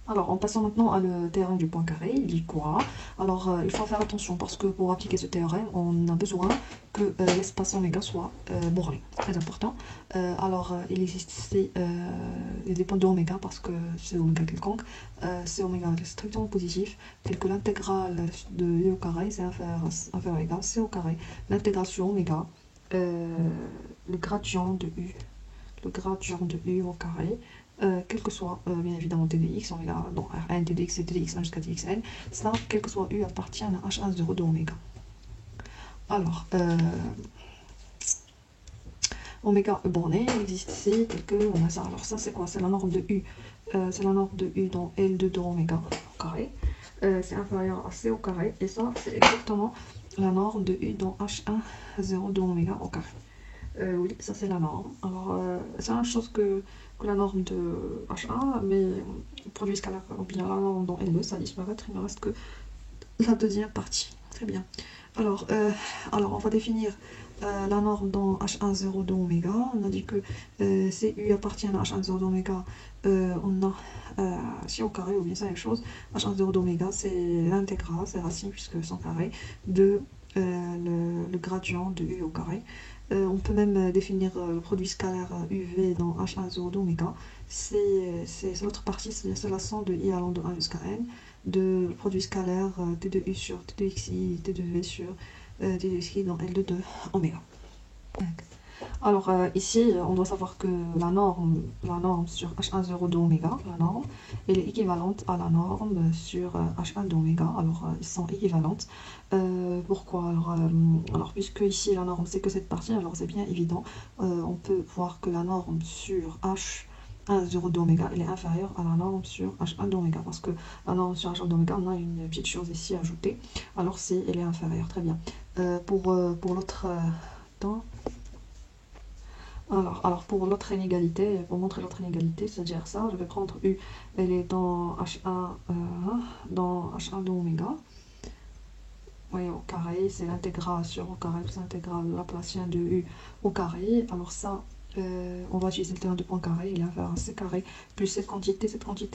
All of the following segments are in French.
Alors, en passant maintenant à le théorème du point carré, il dit quoi? Alors, il faut faire attention parce que pour appliquer ce théorème, on a besoin que l'espace oméga soit borné. Très important. Il existe ici des points de oméga parce que c'est oméga quelconque. C'est oméga strictement positif, tel que l'intégrale de u au carré, c'est inférieur à égal c au carré. L'intégrale sur oméga, le gradient de u, au carré, quel que soit bien évidemment t de x, oméga, donc Rn, t de x et t de x1 jusqu'à txn, ça, quel que soit u, appartient à h1 de oméga. Alors, oméga borné, il existe ici, tel que on a ça. Alors ça c'est quoi? C'est la norme de u. C'est la norme de u dans L2 de oméga au carré. C'est inférieur à c au carré. Et ça, c'est exactement la norme de u dans h1 de oméga au carré. Oui, ça c'est la norme. Alors, c'est la même chose que la norme de H1, mais produit scalaire, ou bien la norme dans L2, ça disparaît, il ne reste que la deuxième partie. Très bien. Alors, on va définir la norme dans H1 de oméga. On a dit que CU appartient à H1 d'oméga. On a si au carré, ou bien c'est la même chose. H1 d'oméga, c'est l'intégrale, c'est racine, puisque c'est en carré, de le gradient de U au carré. On peut même définir le produit scalaire UV dans H1 d'oméga. C'est l'autre partie, c'est la somme de I allant de 1 jusqu'à N, de produit scalaire T de U sur T de XI, T de V sur T de XI dans L de oméga. Alors ici, on doit savoir que la norme sur H1 d'oméga, la norme, elle est équivalente à la norme sur H1 d'oméga. Alors ils sont équivalentes. Pourquoi? Alors puisque ici la norme c'est que cette partie, alors c'est bien évident. On peut voir que la norme sur H1 d'oméga, elle est inférieure à la norme sur H1 d'oméga, parce que la norme sur H1 d'oméga, on a une petite chose ici ajoutée. Alors si elle est inférieure, très bien. Pour l'autre temps. Alors pour l'autre inégalité, pour montrer l'autre inégalité, c'est-à-dire ça, je vais prendre U, elle est dans H1 d'oméga. Vous voyez, au carré, c'est l'intégrale sur au carré plus l'intégrale laplacien de U au carré. Alors ça, on va utiliser le théorème de point carré, il est inférieur à C carré plus cette quantité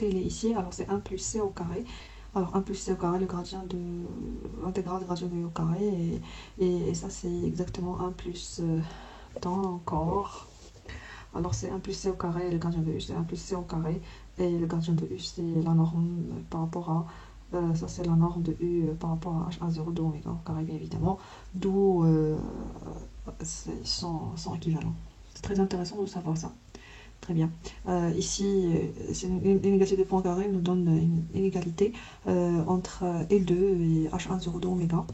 elle est ici, alors c'est 1 plus C au carré. Alors 1 plus C au carré, le gradient de l'intégrale du gradient de U au carré, et ça c'est exactement 1 plus temps encore. Alors c'est 1 plus c au carré, le gradient de u c'est 1 plus c au carré, et le gradient de u c'est la norme par rapport à, ça c'est la norme de u par rapport à h1 de oméga au carré bien évidemment, d'où ils sont équivalents. C'est très intéressant de savoir ça. Très bien. Ici, c'est une inégalité de points carrés nous donne une inégalité entre L2 et h1 de oméga.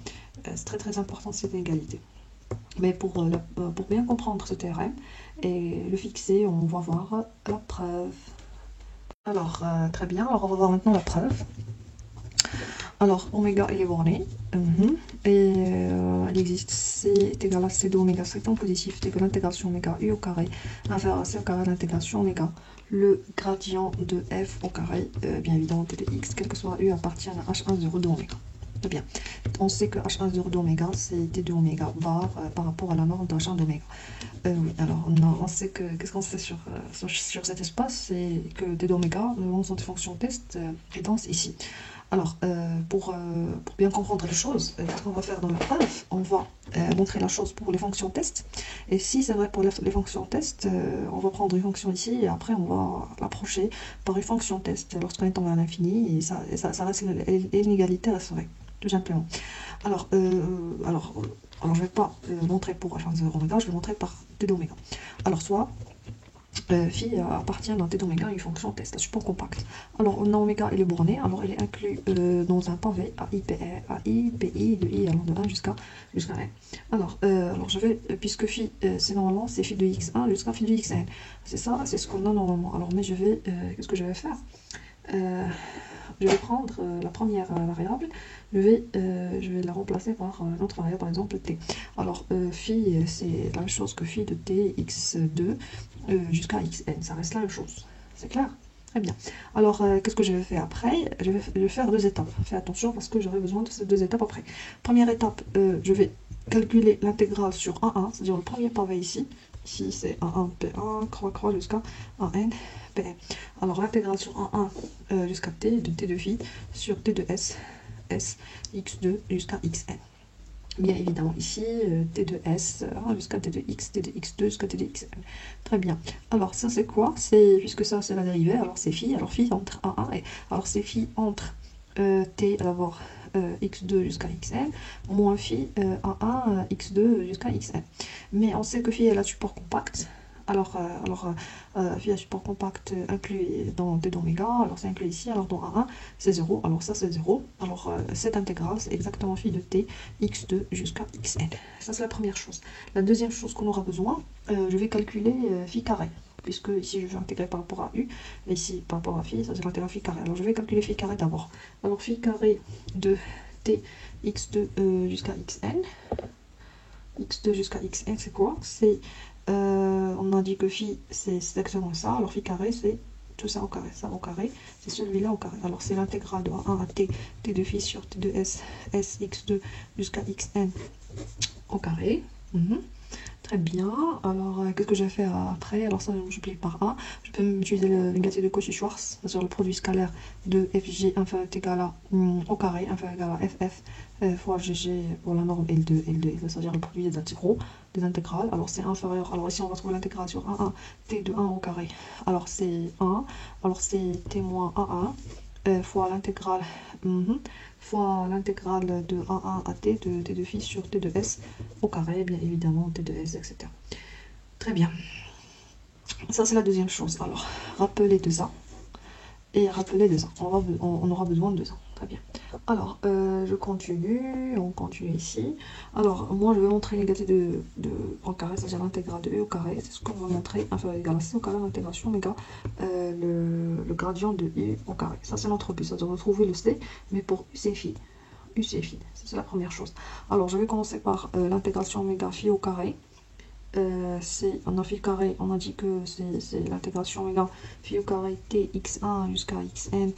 C'est très très important cette inégalité. Mais pour bien comprendre ce théorème et le fixer, on va voir la preuve. Alors, très bien, alors on va voir maintenant la preuve. Alors, oméga il est borné, et il existe C est égal à C de oméga strictement positif, c'est que l'intégration oméga U au carré inférieur à C au carré l'intégration oméga, le gradient de F au carré, bien évidemment T de X, quel que soit U appartient à H1 de oméga. Très bien. On sait que H1 d'oméga, c'est T de oméga bar par rapport à la norme d'H1 d'oméga. Oui, alors on sait que, qu'est-ce qu'on sait sur cet espace, c'est que T d'oméga, l'ensemble des fonctions test, est dense ici. Alors, pour bien comprendre les choses, ce qu'on va faire dans la preuve, on va montrer la chose pour les fonctions test. Et si c'est vrai pour les fonctions test, on va prendre une fonction ici et après on va l'approcher par une fonction test lorsqu'on est tombé à l'infini, et ça reste l'inégalité resterait, tout simplement. Alors, je ne vais pas montrer pour H1 oméga, je vais montrer par T d'oméga. Alors, soit phi appartient dans T d'oméga à une fonction test, la support compacte. Alors, on a oméga, il est borné, alors il est inclus dans un pavé à PI de I allant de 1 jusqu'à N. Alors, je vais, puisque phi, c'est normalement, c'est phi de x1 jusqu'à phi de xn. C'est ça, c'est ce qu'on a normalement. Alors, mais je vais, qu'est-ce que je vais faire? Je vais prendre la première variable, je vais la remplacer par notre variable, par exemple t. Alors phi, c'est la même chose que phi de t x2 jusqu'à xn, ça reste la même chose, c'est clair? Très bien. Alors qu'est-ce que je vais faire après? Je vais faire deux étapes. Fais attention parce que j'aurai besoin de ces deux étapes après. Première étape, je vais calculer l'intégrale sur 1,1, c'est-à-dire le premier pavé ici. Ici, c'est A1, P1, croix jusqu'à AN, Pn. Alors, l'intégration A1 jusqu'à T de T de phi sur T de S, S, X2 jusqu'à Xn. Bien évidemment, ici, T de S jusqu'à T de X, T de X2 jusqu'à T de Xn. Très bien. Alors, ça, c'est quoi? Puisque ça, c'est la dérivée, alors c'est phi. Alors, phi entre A1 et... Alors, c'est phi entre T, d'abord x2 jusqu'à xn, moins phi a1 x2 jusqu'à xn. Mais on sait que phi est la support compact. Alors, phi est support compact inclus dans t d'oméga, alors c'est inclus ici, alors dans A1 c'est 0, alors ça c'est 0. Alors cette intégrale c'est exactement phi de t x2 jusqu'à xn. Ça c'est la première chose. La deuxième chose qu'on aura besoin, je vais calculer phi carré. Puisque ici je vais intégrer par rapport à u, et ici par rapport à phi, ça c'est l'intégral phi carré. Alors je vais calculer phi carré d'abord. Alors phi carré de t x2 jusqu'à xn. x2 jusqu'à xn c'est quoi? C'est, on a dit que phi c'est exactement ça. Alors phi carré c'est tout ça au carré, ça au carré, c'est celui-là au carré. Alors c'est l'intégrale de A1 à t, t de phi sur t de s, s x2 jusqu'à xn au carré. Très bien. Alors, qu'est-ce que je vais faire après? Alors, ça, je multiplie par A. Je peux utiliser le négatif de Cauchy-Schwarz, c'est-à-dire le produit scalaire de FG inférieur égal à au carré inférieur égal à FF fois GG pour la norme L2, L2, c'est-à-dire le produit des intégraux, des intégrales. Alors, c'est inférieur. Alors, ici, on va trouver l'intégrale sur A1, T de 1 au carré. Alors, c'est 1. Alors, c'est T moins A1 fois l'intégrale. Fois l'intégrale de A1 à T de T de phi sur T de S au carré, bien évidemment, T de S, etc. Très bien. Ça, c'est la deuxième chose. Alors, rappelez de ça. Et rappelez de ça. On aura besoin de ça. Très bien. Alors, je continue. On continue ici. Alors, moi, je vais montrer négatif de en carré, c'est-à-dire l'intégrale de E au carré. C'est ce qu'on va montrer. Inférieur égal à C au carré, l'intégration méga, le gradient de U au carré. Ça, c'est notre but. C'est-à-dire retrouver le C, mais pour U, c'est phi. U, c'est phi. C'est la première chose. Alors, je vais commencer par l'intégration oméga phi au carré. On a phi carré, on a dit que c'est l'intégration oméga phi au carré t x1 jusqu'à xn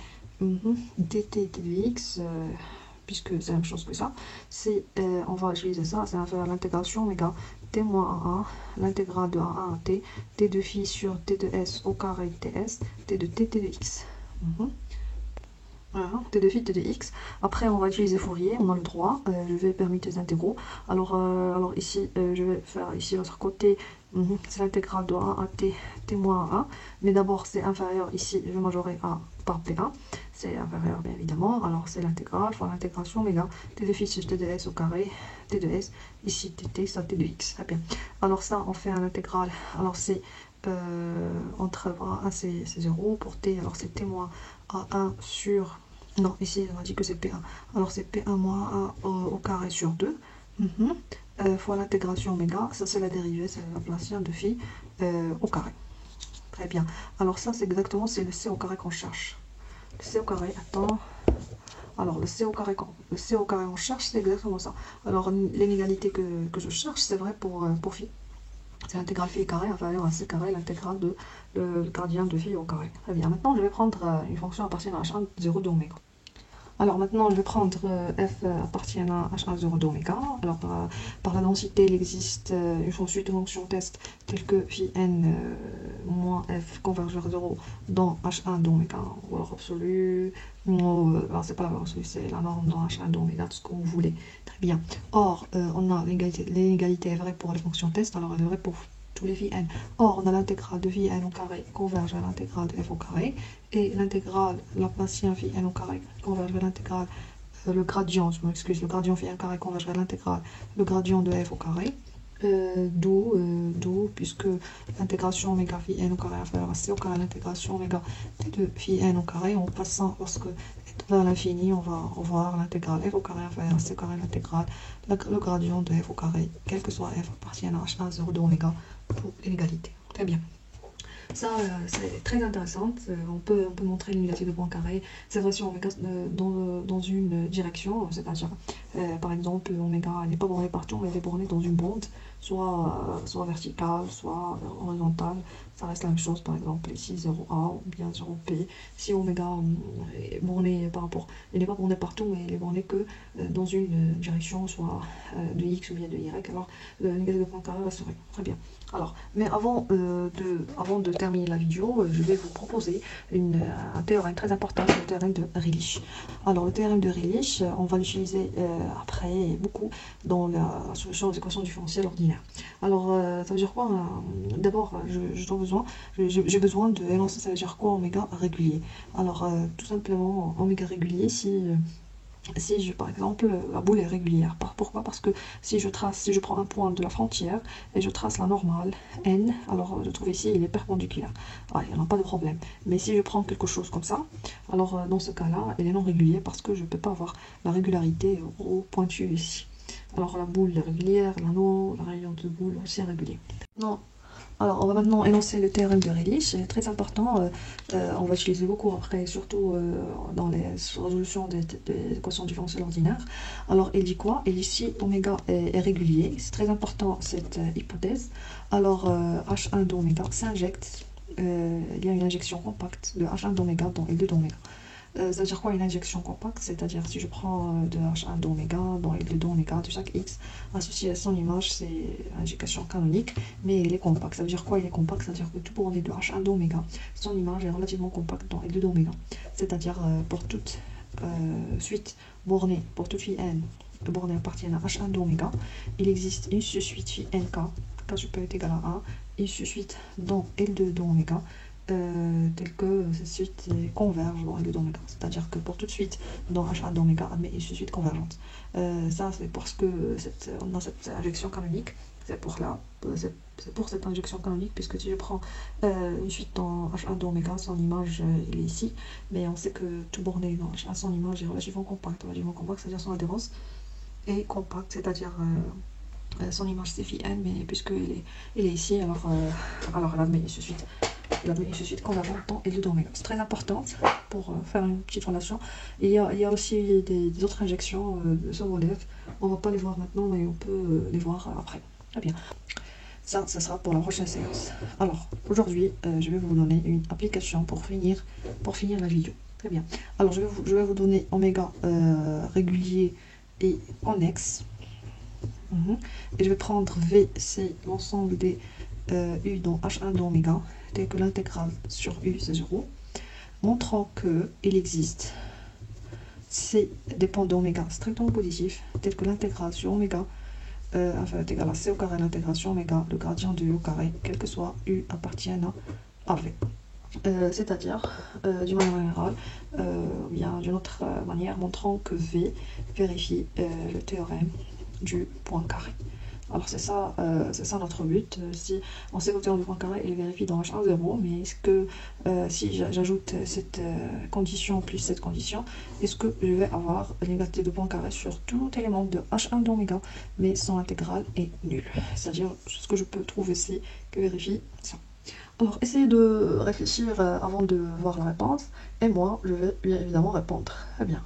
dt t de x, puisque c'est la même chose que ça. On va utiliser ça, c'est faire l'intégration oméga t moins 1, l'intégrale de a1 à t, t de phi sur t de s au carré ts, t de t, t de x. Voilà, t de phi, t de x. Après, on va utiliser Fourier, on a le droit. Je vais permettre les intégraux. Alors ici, je vais faire ici l'autre côté. C'est l'intégrale de 1 à t, t moins 1. Mais d'abord, c'est inférieur. Ici, je vais majorer a par p1. C'est inférieur, bien évidemment. Alors, c'est l'intégrale, fois l'intégration, mais là, t de phi sur t de s au carré, t de s. Ici, tt, ça, t de x. Très bien. Alors, ça, on fait un intégral. Alors, c'est entre A1, c'est 0 pour t. Alors, c'est t moins a1 sur... Non, ici, on a dit que c'est P1. Alors, c'est P1 moins 1 au carré sur 2. Fois l'intégration oméga. Ça, c'est la dérivée, c'est la Laplacienne de phi au carré. Très bien. Alors, ça, c'est exactement, c'est le C au carré qu'on cherche. Le C au carré, attends. Alors, le C au carré qu'on cherche, c'est exactement ça. Alors, l'inégalité que je cherche, c'est vrai pour phi. C'est l'intégrale phi carré inférieure à c carré, l'intégrale de le gradient de phi au carré. Très bien. Maintenant, je vais prendre une fonction appartenant à h1 de 0 d'oméga. Alors maintenant, je vais prendre f appartenant à h1 d'oméga. Alors par la densité, il existe une suite de fonctions test telle que phi n moins f converge vers 0 dans h1 d'oméga, ou alors absolu, alors c'est pas la valeur absolue, c'est la norme dans h1 d'oméga, tout ce que vous voulez. Très bien. Or, on a l'égalité est vraie pour les fonctions test, alors elle est vraie pour tous les phi n. Or, on a l'intégrale de phi n au carré converge vers l'intégrale de f au carré, et l'intégrale Laplacien phi n au carré converge vers l'intégrale, le gradient, je m'excuse, le gradient phi n carré converge vers l'intégrale, le gradient de f au carré, d'où, puisque l'intégration oméga phi n au carré inférieur à c au carré, l'intégration oméga de phi n au carré, en passant, lorsque vers l'infini, on va voir l'intégrale f au carré inférieur à c au carré, l'intégrale, le gradient de f au carré, quel que soit f appartiennant à h1 0 d'oméga pour l'égalité. Très bien. Ça, c'est très intéressant. On peut montrer l'unité de Poincaré. C'est vrai sur oméga dans une direction, c'est-à-dire, par exemple, oméga n'est pas borné partout, mais elle est bornée dans une bande. soit verticale, soit horizontale, ça reste la même chose. Par exemple, ici 0A ou bien 0P. Si oméga est borné par rapport, il n'est pas borné partout, mais il est borné que dans une direction, soit de X ou bien de Y, alors le négatif de Poincaré resterait. Très bien. Alors, mais avant de terminer la vidéo, je vais vous proposer un théorème très important, le théorème de Rélich. Alors, le théorème de Rélich, on va l'utiliser après beaucoup dans la solution des équations différentielles ordinaires. Alors, ça veut dire quoi? D'abord, j'ai besoin de énoncer, ça veut dire quoi oméga régulier? Alors, tout simplement, oméga régulier, si par exemple, la boule est régulière. Pourquoi? Parce que si je prends un point de la frontière et je trace la normale n, alors je trouve ici il est perpendiculaire. Ah, il n'y en a pas de problème. Mais si je prends quelque chose comme ça, alors dans ce cas-là, il est non régulier parce que je ne peux pas avoir la régularité au pointu ici. Alors la boule est régulière, l'anneau, la rayon de boule aussi est régulier. Non. Alors, on va maintenant énoncer le théorème de Rélich, c'est très important, on va l'utiliser beaucoup après, surtout dans les résolutions des équations différentielles ordinaires. Alors, il dit quoi? Il dit si oméga est régulier, c'est très important cette hypothèse. Alors, H1 d'oméga s'injecte, il y a une injection compacte de H1 d'oméga dans L2 d'oméga. C'est-à-dire quoi une injection compacte? C'est-à-dire si je prends de H1 d'oméga dans L2 d'oméga de chaque X associé à son image, c'est injection canonique, mais il est compact. Ça veut dire quoi il est compact? C'est-à-dire que tout borné de H1 d'oméga, son image est relativement compacte dans L2 d'oméga. C'est-à-dire pour toute suite bornée, pour toute phi n bornée appartiennent à H1 d'oméga, il existe une suite phi nk, k supérieur est égal à 1, une suite dans L2 d'oméga, telle que cette suite converge dans L2 d'oméga. C'est-à-dire que pour toute suite dans H1 d'oméga admet une suite convergente. Ça, c'est parce que on a cette injection canonique. C'est pour cette injection canonique, puisque si je prends une suite dans H1 d'oméga, son image il est ici, mais on sait que tout borné dans H1, son image est relativement compact, c'est-à-dire son adhérence est compacte, c'est-à-dire son image c'est phi n, mais puisqu'il est ici, alors elle admet une suite convergente dans L2 d'oméga. C'est très important pour faire une petite relation. Il y a aussi des autres injections de ce modèle. On va pas les voir maintenant, mais on peut les voir après. Très bien. Ça sera pour la prochaine séance. Alors, aujourd'hui, je vais vous donner une application pour finir la vidéo. Très bien. Alors, je vais vous donner oméga régulier et connexe. Et je vais prendre V, c'est l'ensemble des U dans H1 d'oméga, tel que l'intégrale sur U, c'est 0, montrant qu'il existe C dépend d'oméga strictement positif, tel que l'intégrale sur oméga est égal à C au carré l'intégration oméga, le gradient de U au carré, quel que soit U appartienne à V. C'est-à-dire, d'une manière générale, bien d'une autre manière, montrant que V vérifie le théorème du point carré. Alors c'est ça notre but. Si on sait que le théorème du point carré il vérifie dans H1 0, mais est-ce que si j'ajoute cette condition plus cette condition, est-ce que je vais avoir l'égalité de point carré sur tout élément de H1 d'oméga, mais son intégrale est nulle. C'est-à-dire ce que je peux trouver ici que vérifie ça. Alors, essayez de réfléchir avant de voir la réponse, et moi, je vais bien évidemment répondre. Très bien,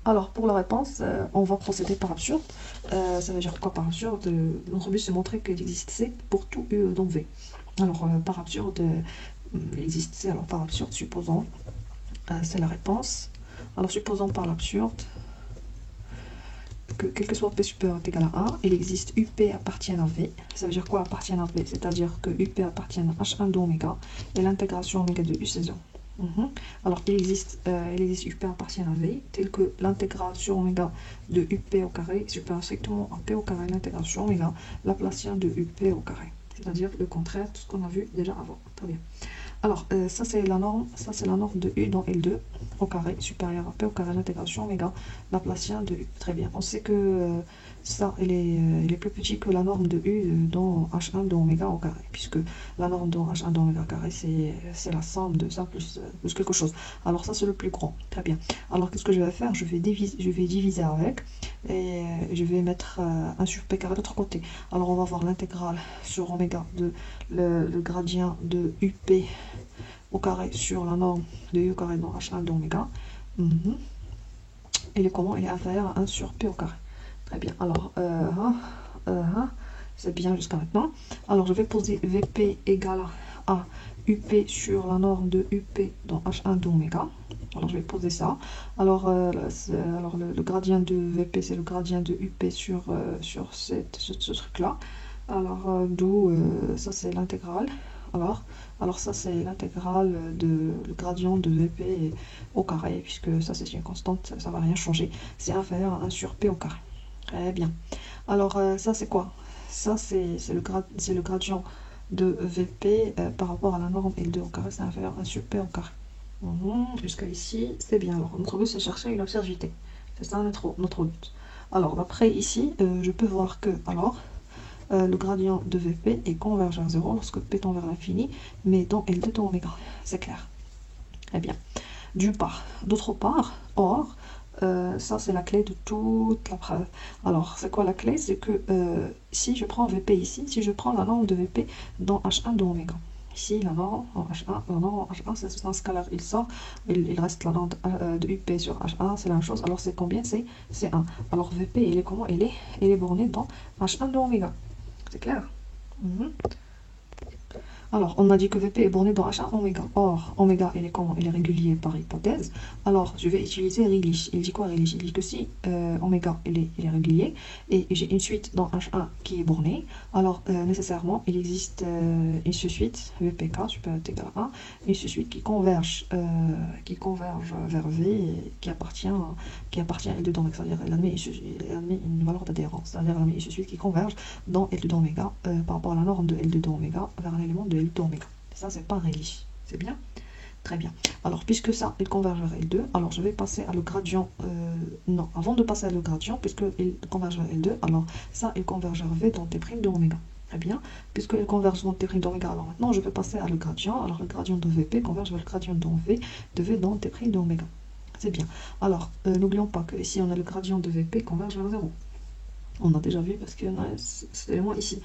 alors pour la réponse, on va procéder par absurde. Ça veut dire quoi par absurde? Notre but, c'est montrer qu'il existe C pour tout U dans V. Alors, par absurde, il existe C, alors par absurde, supposons, c'est la réponse. Alors, supposons par l'absurde que quel que soit P supérieur est égal à 1, il existe UP appartient à V. Ça veut dire quoi appartient à V? C'est-à-dire que UP appartient à H1 d'oméga et l'intégration oméga de U c'est 0. Alors il existe UP appartient à V, tel que l'intégrale sur oméga de UP au carré supérieur strictement à P au carré l'intégration oméga Laplacien de UP au carré. C'est-à-dire le contraire de ce qu'on a vu déjà avant. Très bien. Alors, ça c'est la norme de U dans L2 au carré supérieur à P au carré l'intégration oméga Laplacien de U. Très bien. On sait que ça, il est plus petit que la norme de U dans H1 de oméga au carré, puisque la norme dans H1 de oméga au carré, c'est la somme de ça plus quelque chose. Alors ça, c'est le plus grand. Très bien. Alors, qu'est-ce que je vais faire? Je vais diviser avec, et je vais mettre 1 sur P carré de l'autre côté. Alors, on va voir l'intégrale sur oméga de le gradient de UP au carré sur la norme de U au carré dans H1 d'oméga. Il est comment? Il est inférieur à 1 sur P au carré. Très bien. Alors, c'est bien jusqu'à maintenant. Alors je vais poser VP égale à UP sur la norme de UP dans H1 d'oméga. Alors je vais poser ça. Alors, le gradient de VP, c'est le gradient de UP sur ce truc-là. Alors d'où ça c'est l'intégrale. Alors ça c'est l'intégrale de le gradient de VP au carré, puisque ça c'est une constante, ça va rien changer. C'est inférieur à 1 sur P au carré. Très bien. Alors ça c'est quoi? Ça c'est le gradient de VP par rapport à la norme L2 au carré, c'est inférieur à 1 sur P au carré. Jusqu'à ici, c'est bien. Alors notre but c'est chercher une absurdité. C'est ça notre but. Alors d'après ici, je peux voir que le gradient de VP est converge vers 0 lorsque P tend vers l'infini, mais dans L2 tend oméga. C'est clair. Très bien. D'autre part, or, ça c'est la clé de toute la preuve. Alors, c'est quoi la clé? C'est que si je prends VP ici, si je prends la norme de VP dans H1 de oméga, ici la norme en H1, c'est un scalaire, il sort, il reste la norme de UP sur H1, c'est la même chose. Alors c'est combien? C'est 1. Alors VP, il est comment? Il est borné dans H1 de oméga. C'est clair? Alors, on a dit que VP est borné dans H1 oméga. Or, oméga, il est comment? Il est régulier par hypothèse. Alors, je vais utiliser Réglish. Il dit quoi, Réglish? Il dit que si oméga, il est régulier, et j'ai une suite dans H1 qui est bornée, alors nécessairement, il existe une suite, VPK, supérieur ou égal à 1, une suite qui converge vers V, et qui appartient à L2 d'oméga. C'est-à-dire, elle admet une valeur d'adhérence. C'est-à-dire, elle admet une suite qui converge dans L2 d'oméga par rapport à la norme de L2 d'oméga vers un élément de L2 oméga. Ça, c'est pas Réglish. C'est bien? Très bien. Alors, puisque ça, il converge vers L2, alors je vais passer à le gradient. Non, avant de passer à le gradient, puisqu'il converge vers L2, alors ça, il converge vers V dans T' de oméga. Très bien. Puisqu'il converge dans T' d'oméga, alors maintenant, je vais passer à le gradient. Alors, le gradient de VP converge vers le gradient de V dans T' d'oméga. C'est bien. Alors, n'oublions pas que ici, on a le gradient de VP converge vers 0. On a déjà vu parce qu'il y en a cet élément ici.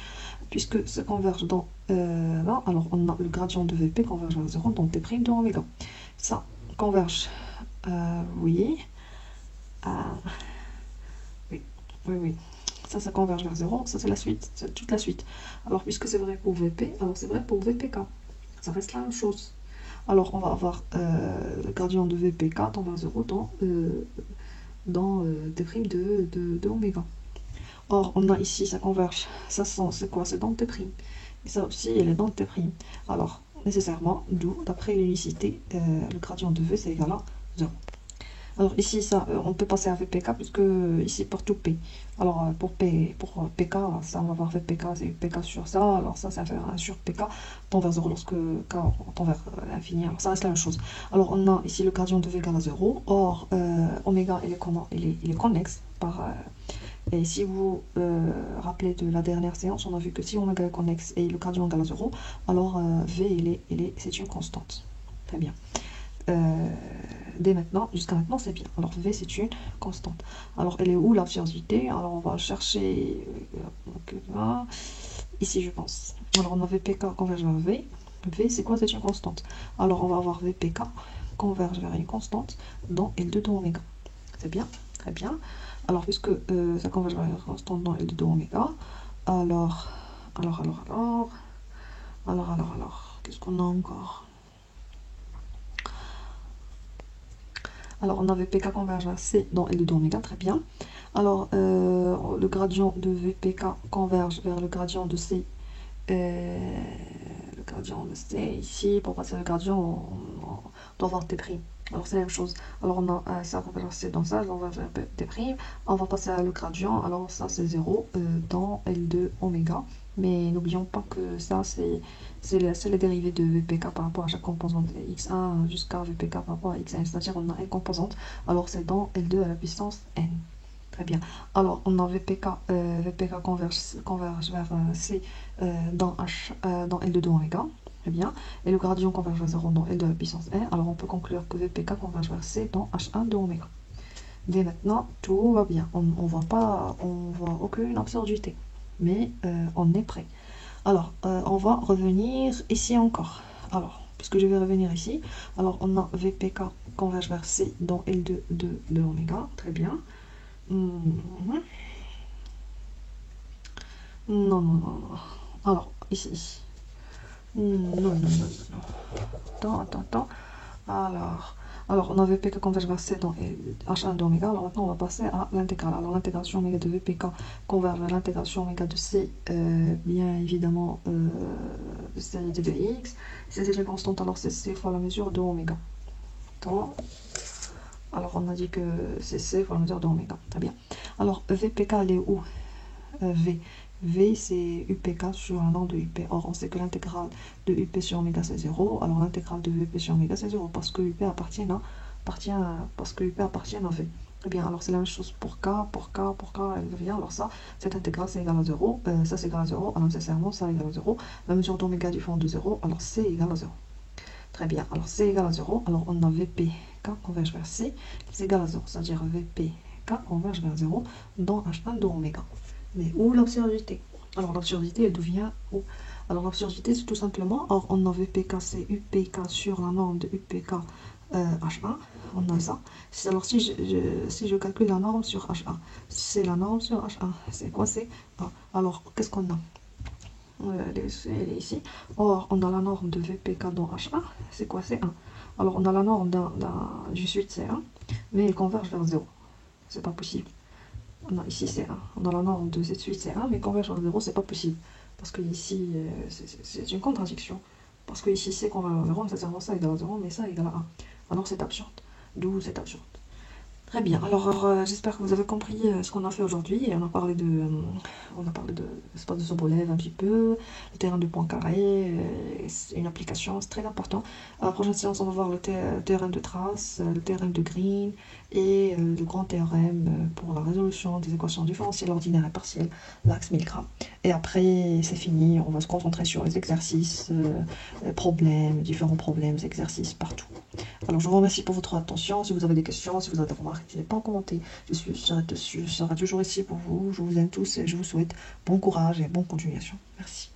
Puisque ça converge dans là, alors on a le gradient de VP converge vers 0 dans T' de oméga. Ça converge, oui. Oui. Ça converge vers 0. Ça, c'est la suite. C'est toute la suite. Alors, puisque c'est vrai pour VP, alors c'est vrai pour VPK. Ça reste la même chose. Alors, on va avoir le gradient de VPK tend vers 0 dans T' de oméga. Or, on a ici, ça converge. Ça, c'est quoi? C'est dans T'. Et ça aussi, elle est dans T'. Alors, nécessairement, d'où, d'après l'unicité, le gradient de V, c'est égal à 0. Alors ici, ça, on peut passer à VPK, puisque ici, pour tout P. Alors, pour PK, ça, on va avoir VPK, c'est PK sur ça. Alors ça, ça fait 1 sur PK, tend vers 0 lorsque K tend vers l'infini. Alors ça reste la même chose. Alors, on a ici le gradient de V égale à 0. Or, oméga, il est comment? Il est connexe par... Et si vous rappelez de la dernière séance, on a vu que si oméga est connexe et le gradient égale à 0, alors V, c'est une constante. Très bien. Dès maintenant, jusqu'à maintenant, c'est bien. Alors V, c'est une constante. Alors, elle est où l'absurdité? Alors, on va chercher ici, je pense. Alors, on a VPK converge vers V. V, c'est quoi? C'est une constante. Alors, on va avoir VPK converge vers une constante dans L2 de oméga. C'est bien? Très bien. Alors, puisque ça converge vers une constante dans L2 de oméga, alors, qu'est-ce qu'on a encore? Alors, on avait PK converge vers C dans L2 d'oméga, très bien. Alors, le gradient de VPK converge vers le gradient de C. Le gradient de C, ici, pour passer le gradient, on doit avoir T'. Alors, c'est la même chose. Alors, on a ça converge vers C dans ça, on va faire T'. On va passer à le gradient. Alors, ça, c'est 0 dans L2 oméga. Mais n'oublions pas que ça, c'est les dérivés de VPK par rapport à chaque composante x1 jusqu'à VPK par rapport à xn, c'est-à-dire on a une composante, alors c'est dans L2 à la puissance n. Très bien. Alors on a VPK converge vers C dans L2 de oméga. Très bien. Et le gradient converge vers 0 dans L2 à la puissance n. Alors on peut conclure que VPK converge vers C dans H1 de oméga. Dès maintenant, tout va bien. On voit aucune absurdité. Mais on est prêt. Alors, on va revenir ici encore. Alors, puisque je vais revenir ici, alors on a VPK converge vers C dans L2 de oméga. Très bien. Non, non, non, non. Alors, ici. Non, non, non, non, non. Attends, attends, attends. Alors, on avait PK converge vers C dans H1 d'oméga. Alors maintenant, on va passer à l'intégrale. Alors, l'intégration oméga de VPK converge vers l'intégration oméga de C, bien évidemment, de C de X. C'est déjà constante, alors c'est C fois la mesure de oméga. Attends. Alors, on a dit que c'est C fois la mesure de oméga. Très bien. Alors, VPK, elle est où? V. V, c'est UPK sur un nombre de UP. Or, on sait que l'intégrale de UP sur oméga, c'est 0. Alors, l'intégrale de VP sur oméga, c'est 0 parce que UP appartient à, parce que UP appartient à V. Eh bien, alors c'est la même chose pour K, pour K, pour K, elle revient. Alors ça, cette intégrale, c'est égal à 0. Ça, c'est égal à 0. Alors, nécessairement, ça est égal à 0. La mesure d'oméga du fond de 0. Alors, C égale à 0. Très bien. Alors, C égale à 0. Alors, on a VP, K converge vers C, c'est égal à 0. C'est-à-dire VP, K converge vers 0 dans H1 de oméga. Mais où l'absurdité? Alors l'absurdité, elle devient où? Alors l'absurdité, c'est tout simplement, or on a VPK, c'est UPK sur la norme de UPK H1, on a ça. Alors si je calcule la norme sur H1, c'est la norme sur H1, c'est quoi? C'est A. Alors qu'est-ce qu'on a? Elle est ici. Or on a la norme de VPK dans H1, c'est quoi? C'est 1. Alors on a la norme du suite, c'est 1, mais elle converge vers 0. C'est pas possible. On a ici c'est 1. On a la norme de cette suite c'est 1, mais converge vers 0, c'est pas possible. Parce que ici, c'est une contradiction. Parce que ici c'est converge vers 0, nécessairement ça égale à 0, mais ça égale à 1. Alors c'est absurde. D'où c'est absurde. Très bien, alors j'espère que vous avez compris ce qu'on a fait aujourd'hui. On a parlé de l'espace de Sobolev un petit peu, le théorème de Poincaré, c'est une application, c'est très important. À la prochaine séance, on va voir le théorème de Trace, le théorème de Green et le grand théorème pour la résolution des équations différentielles ordinaires et partielles, l'axe Milgram. Et après, c'est fini, on va se concentrer sur les exercices, problèmes, différents problèmes, exercices partout. Alors, je vous remercie pour votre attention. Si vous avez des questions, si vous avez des remarques, n'hésitez pas à commenter. Je serai toujours ici pour vous. Je vous aime tous et je vous souhaite bon courage et bonne continuation. Merci.